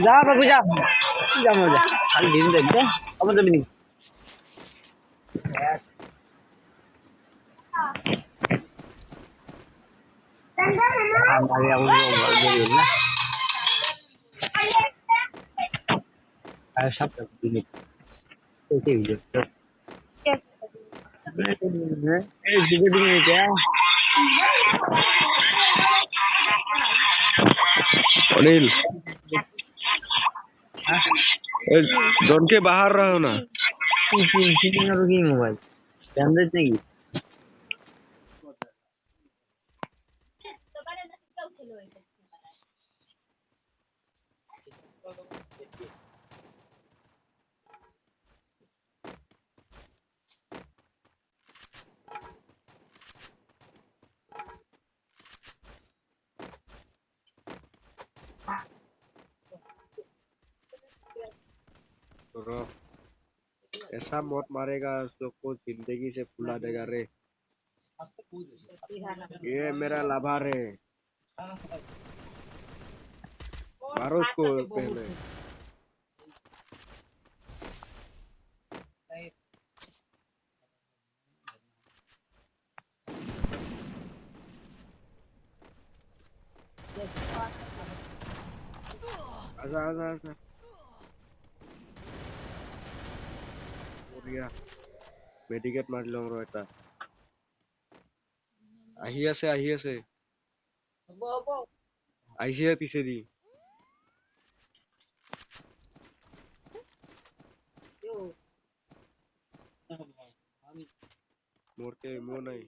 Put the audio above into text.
যা বাবু যা যা মজা খালি দিন দেখবে আমার যাবি নি हमारे अब ना सब दिन कैसे वीडियो क्या अनिल जोन के बाहर रहो ना मोबाइल जानते नहीं रो ऐसा मौत मारेगा जो को जिंदगी से भुला देगा रे ये मेरा लाभार है मारो उसको पहले आजा आजा आजा বঢ়িয়া মেডিকেট মাৰি লওঁ ৰ এটা আহি আছে আহিছে পিছেদি মোৰ নাই